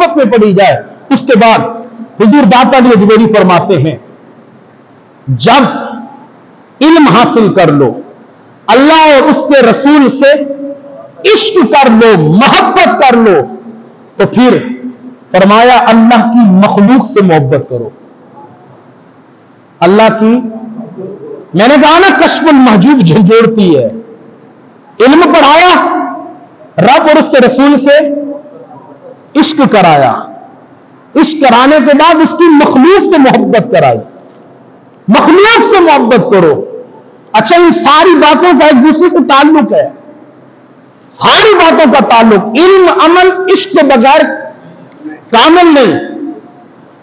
محبت میں پڑھی جائے. اس کے بعد حضور داتا علی اجمیری فرماتے ہیں جب علم حاصل کر لو, اللہ اور اس کے رسول سے عشق کر لو, محبت کر لو, تو پھر فرمایا اللہ کی مخلوق سے محبت کرو. اللہ کی, میں نے کہا نا کشف المحجوب جھنجھوڑتی ہے. علم پڑھایا, رب اور اس کے رسول سے عشق کرایا, عشق کرانے کے بعد اس کی مخلوق سے محبت کرائی. مخلوق سے محبت کرو. اچھا, ان ساری باتوں کا ایک دوسرے سے تعلق ہے, ساری باتوں کا تعلق. علم, عمل, عشق کے بغیر کامل نہیں.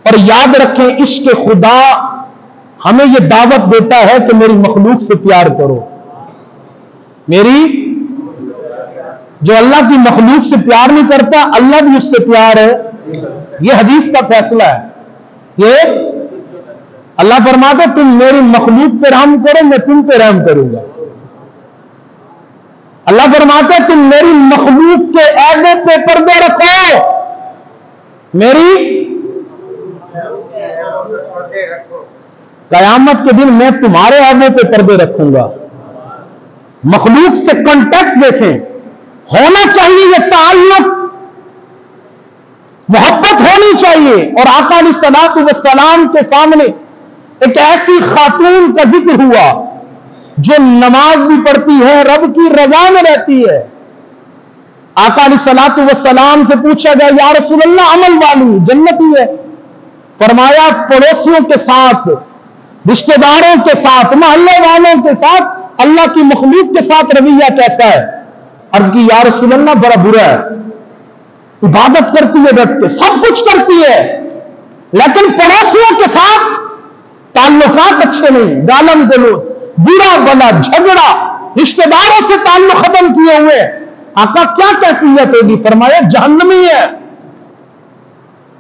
اور یاد رکھیں عشق خدا ہمیں یہ دعوت دیتا ہے کہ میری مخلوق سے پیار کرو. میری, جو اللہ کی مخلوق سے پیار نہیں کرتا اللہ بھی اس سے پیار ہے. یہ حدیث کا فیصلہ ہے. یہ اللہ فرماتا ہے تم میری مخلوق پہ رحم کرو, میں تم پہ رحم کروں گا. اللہ فرماتا ہے تم میری مخلوق کے عیبوں پہ پردے رکھو, میری قیامت کے دن میں تمہارے عیبوں پہ پردے رکھوں گا. مخلوق سے کانٹیکٹ دیکھیں, ہونا چاہیے یہ تعلق, محبت ہونی چاہیے. اور آقا علیہ الصلوۃ والسلام کے سامنے ایک ایسی خاتون کا ذکر ہوا جو نماز بھی پڑھتی ہے, رب کی رضا میں رہتی ہے. آقا علیہ الصلوۃ والسلام سے پوچھا گیا یا رسول اللہ عمل والی جنتی ہے. فرمایا پڑوسیوں کے ساتھ, رشتہ داروں کے ساتھ, محلے والوں کے ساتھ, اللہ کی مخلوق کے ساتھ رویہ کیسا ہے؟ عرض کی یا رسول اللہ بڑا برا ہے. عبادت کرتی ہے, ڈٹ کے سب کچھ کرتی ہے, لیکن پڑوسیوں کے ساتھ تعلقات اچھے نہیں, گالم گلوچ, برا بلا, جھگڑا, رشتہ داروں سے تعلق ختم کیے ہوئے. آقا کیا کیفیت ہوگی؟ فرمایا جہنمی ہے.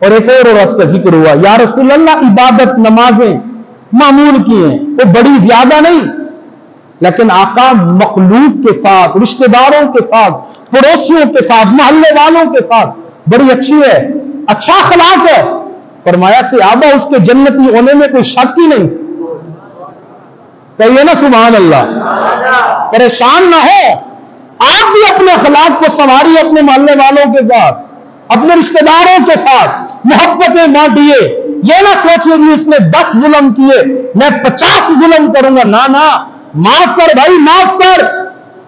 اور ایک اور عورت کا ذکر ہوا, یا رسول اللہ عبادت نمازیں معمول کی ہیں, وہ بڑی زیادہ نہیں, لیکن آقا مخلوق کے ساتھ, رشتہ داروں کے ساتھ, پڑوسیوں کے ساتھ, محلے والوں کے ساتھ بڑی اچھی ہے, اچھا اخلاق ہے. فرمایا صحابہ اس کے جنتی ہونے میں کوئی شک ہی نہیں. کہیے نا سبحان اللہ. پریشان نہ ہو, آپ بھی اپنے اخلاق کو سنواری, اپنے محلے والوں کے ساتھ, اپنے رشتہ داروں کے ساتھ محبتیں بانٹیے. یہ نہ سوچیے کہ اس نے 10 ظلم کیے میں 50 ظلم کروں گا. نہ, معاف کر بھائی, معاف کر,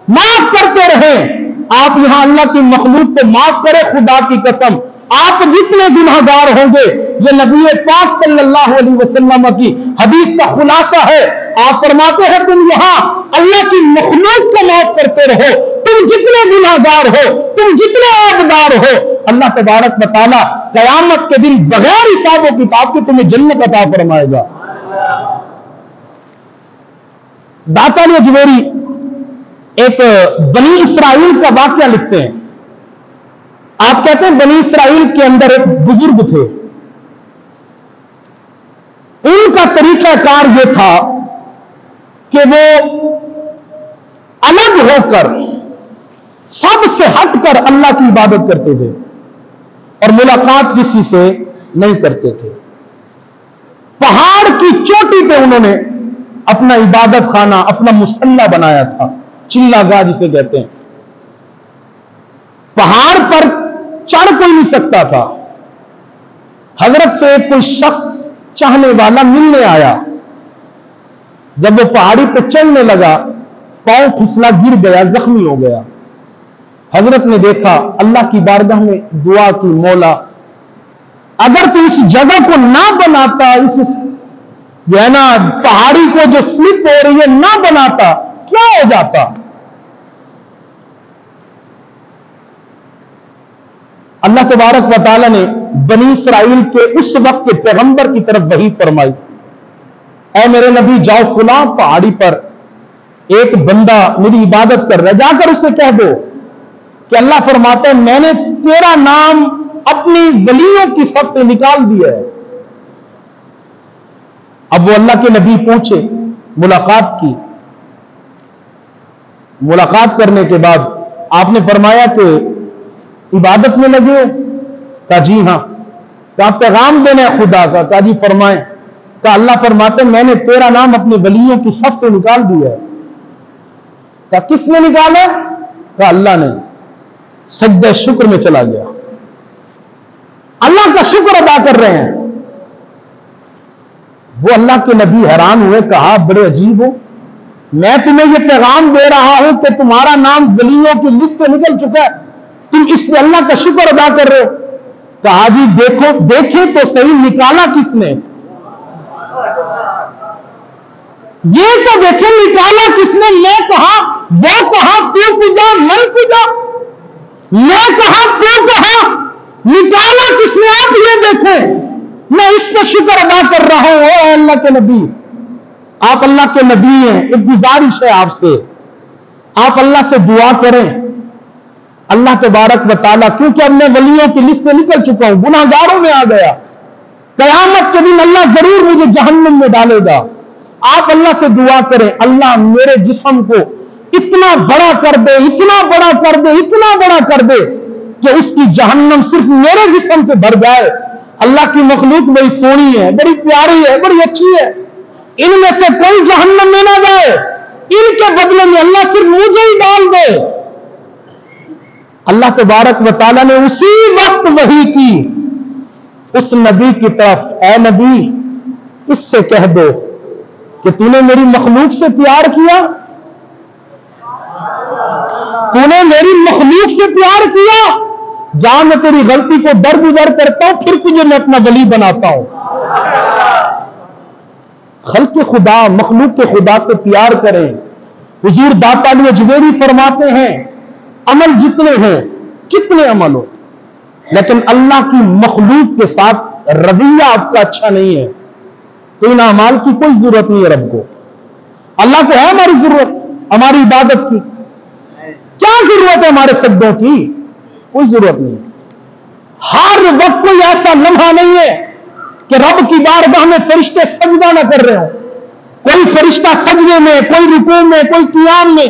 معاف کرتے رہیں. آپ یہاں اللہ کی مخلوق کو معاف کرے, خدا کی قسم آپ جتنے گناہگار ہوں گے, یہ نبی پاک صلی اللہ علیہ وسلم کی حدیث کا خلاصہ ہے. آپ فرماتے ہیں تم یہاں اللہ کی مخلوق کو معاف کرتے رہو, تم جتنے گناہگار ہو, تم جتنے عیبدار ہو, اللہ تبارک و تعالی قیامت کے دن بغیر حساب و کتاب کے تمہیں جنت عطا فرمائے گا. داتا علی اجمیری ایک بنی اسرائیل کا واقعہ لکھتے ہیں. آپ کہتے ہیں بنی اسرائیل کے اندر ایک بزرگ تھے, ان کا طریقہ کار یہ تھا کہ وہ الگ ہو کر, سب سے ہٹ کر اللہ کی عبادت کرتے تھے اور ملاقات کسی سے نہیں کرتے تھے. پہاڑ کی چوٹی پہ انہوں نے اپنا عبادت خانہ, اپنا مصلی بنایا تھا, چلا گاہ جسے کہتے ہیں. پہاڑ پر چڑھ کوئی نہیں سکتا تھا. حضرت سے کوئی شخص چاہنے والا ملنے آیا. جب وہ پہاڑی پہ چڑھنے لگا, پاؤں پھسلا, گر گیا, زخمی ہو گیا. حضرت نے دیکھا, اللہ کی بارگاہ میں دعا کی, مولا اگر تو اس جگہ کو نہ بناتا, اس جو ہے نا پہاڑی کو جو سلپ ہو رہی ہے نہ بناتا, کیا ہو جاتا. اللہ تبارک و تعالی نے بنی اسرائیل کے اس وقت کے پیغمبر کی طرف وحی فرمائی, اے میرے نبی جاؤ فلاں پہاڑی پر ایک بندہ میری عبادت کر رہا ہے, جا کر اسے کہہ دو کہ اللہ فرماتا ہے میں نے تیرا نام اپنی ولیوں کی صف سے نکال دیا ہے. اب وہ اللہ کے نبی پہنچے, ملاقات کی. ملاقات کرنے کے بعد آپ نے فرمایا کہ عبادت میں لگے ہو؟ کہا جی ہاں. کہا پیغام دینا ہے خدا کا. کہا جی فرمائیں. کہا اللہ فرماتے میں نے تیرا نام اپنے ولیوں کی صف سے نکال دیا ہے. کہا کس نے نکالا؟ کہا اللہ نے. سجدہ شکر میں چلا گیا. اللہ کا شکر ادا کر رہے ہیں. وہ اللہ کے نبی حیران ہوئے. کہا بڑے عجیب ہو, میں تمہیں یہ پیغام دے رہا ہوں کہ تمہارا نام ولیوں کی لسٹ سے نکل چکا ہے, تم اس پہ اللہ کا شکر ادا کر رہے ہو. کہا جی دیکھو دیکھیں تو صحیح نکالا کس نے. یہ تو دیکھیں نکالا کس نے. میں کہا وہ کہا تو کجا من کجا. میں کہا تو کہا نکالا کس نے. آپ یہ دیکھیں میں اس پہ شکر ادا کر رہا ہوں. اے اللہ کے نبی, آپ اللہ کے نبی ہیں, ایک گزارش ہے آپ سے, آپ اللہ سے دعا کریں. اللہ تبارک و تعالیٰ, کیونکہ اب میں ولیوں کی لسٹ سے نکل چکا ہوں, گناہگاروں میں آ گیا, قیامت کے دن اللہ ضرور مجھے جہنم میں ڈالے گا. آپ اللہ سے دعا کریں, اللہ میرے جسم کو اتنا بڑا کر دے, اتنا بڑا کر دے, اتنا بڑا کر دے کہ اس کی جہنم صرف میرے جسم سے بھر جائے. اللہ کی مخلوق بڑی سونی ہے, بڑی پیاری ہے, بڑی اچھی ہے, ان میں سے کوئی جہنم میں نہ جائے. ان کے بدلے میں اللہ صرف مجھے ہی ڈال دے. اللہ تبارک و تعالیٰ نے اسی وقت وحی کی اس نبی کی طرف, اے نبی اس سے کہہ دو کہ تو نے میری مخلوق سے پیار کیا, تو نے میری مخلوق سے پیار کیا, جہاں میں تیری غلطی کو درگزر کرتا ہوں, پھر تجھے میں اپنا ولی بناتا ہوں. خلق خدا, مخلوق کے خدا سے پیار کریں. حضور داتا علی اجمیری فرماتے ہیں عمل جتنے ہیں, کتنے عمل ہو, لیکن اللہ کی مخلوق کے ساتھ رویہ آپ کا اچھا نہیں ہے تو ان اعمال کی کوئی ضرورت نہیں ہے. رب کو, اللہ کو ہے ہماری ضرورت, ہماری عبادت کی. کیا ضرورت ہے ہمارے سجدوں کی؟ کوئی ضرورت نہیں ہے. ہر وقت کوئی ایسا لمحہ نہیں ہے کہ رب کی بارگاہ میں فرشتے سجدہ نہ کر رہے ہوں. کوئی فرشتہ سجدے میں, کوئی رکوع میں, کوئی قیام میں,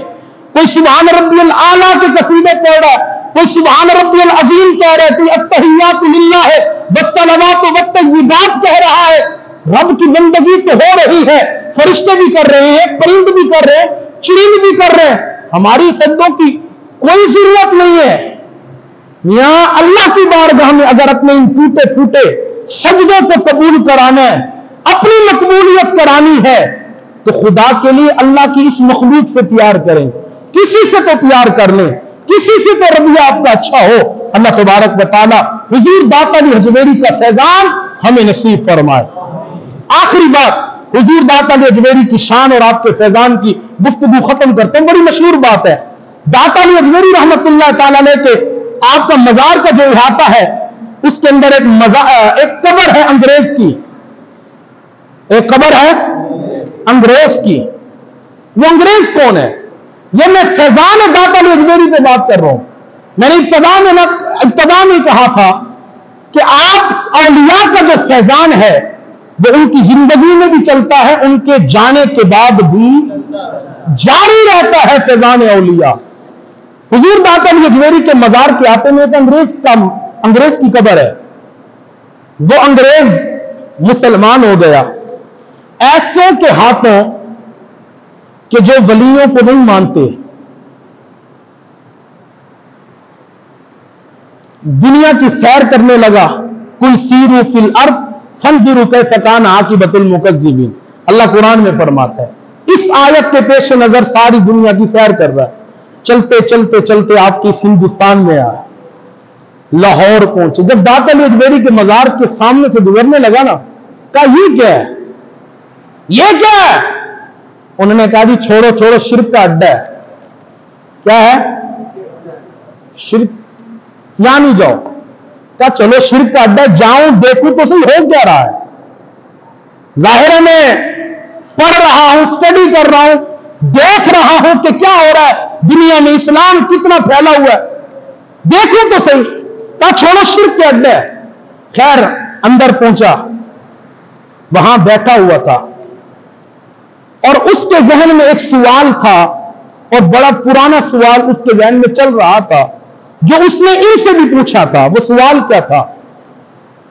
کوئی سبحان ربی الاعلیٰ کے قصیدے پڑھ رہا ہے, کوئی سبحان ربی العظیم کہہ رہا ہے, کوئی التحیات للہ ہے, والصلوات والطیبات کہہ رہا ہے. رب کی بندگی تو ہو رہی ہے, فرشتے بھی کر رہے ہیں, پرند بھی کر رہے ہیں, چرند بھی کر رہے ہیں. ہماری سجدوں کی کوئی ضرورت نہیں ہے. یہاں اللہ کی بارگاہ میں اگر اپنے ان ٹوٹے پھوٹے سجدوں کو قبول کرانا ہے, اپنی مقبولیت کرانی ہے, تو خدا کے لیے اللہ کی اس مخلوق سے پیار کریں. کسی سے تو پیار کر لیں, کسی سے تو رویہ آپ کا اچھا ہو. اللہ تبارک و تعالیٰ حضور داتا علی اجمیری کا فیضان ہمیں نصیب فرمائے. آخری بات, حضور داتا علی اجمیری کی شان اور آپ کے فیضان کی گفتگو ختم کرتے ہیں. بڑی مشہور بات ہے, داتا علی اجمیری رحمت اللہ تعالیٰ علیہ کے آپ کا مزار کا جو احاطہ ہے, اس کے اندر ایک قبر ہے انگریز کی, ایک قبر ہے انگریز کی. وہ انگریز کون ہے؟ یہ میں فیضان داتا علی اجمیری پہ بات کر رہا ہوں. میں نے ابتدا میں کہا تھا کہ آپ اولیاء کا جو فیضان ہے وہ ان کی زندگی میں بھی چلتا ہے, ان کے جانے کے بعد بھی جاری رہتا ہے فیضان اولیاء. حضور داتا علی اجمیری کے مزار کے آتے میں ایک انگریز کی قبر ہے. وہ انگریز مسلمان ہو گیا ایسوں کے ہاتھوں کہ جو ولیوں کو نہیں مانتے. دنیا کی سیر کرنے لگا. کل سیروا فی الارض فانظروا کیف کان عاقبۃ المکذبین, اللہ قرآن میں فرماتا ہے. اس آیت کے پیش نظر ساری دنیا کی سیر کر رہا ہے. چلتے چلتے چلتے آپ کی ہندوستان میں آئے, لاہور پہنچے. جب داتا علی اجمیری کے مزار کے سامنے سے گزرنے لگا نا, کہا یہ کیا ہے, یہ کیا ہے؟ انہوں نے کہا جی چھوڑو چھوڑو, شرک کا اڈا ہے. کیا ہے؟ شرک. یہاں نہیں جاؤ. کہا چلو شرک کا اڈا جاؤں دیکھوں تو صحیح ہو کیا رہا ہے. ظاہر ہے میں پڑھ رہا ہوں, اسٹڈی کر رہا ہوں, دیکھ رہا ہوں کہ کیا ہو رہا ہے دنیا میں, اسلام کتنا پھیلا ہوا ہے, دیکھوں تو صحیح. کہا چھوڑو شرک کے اڈے. خیر اندر پہنچا, وہاں بیٹھا ہوا تھا اور اس کے ذہن میں ایک سوال تھا, اور بڑا پرانا سوال اس کے ذہن میں چل رہا تھا جو اس نے ان سے بھی پوچھا تھا. وہ سوال کیا تھا؟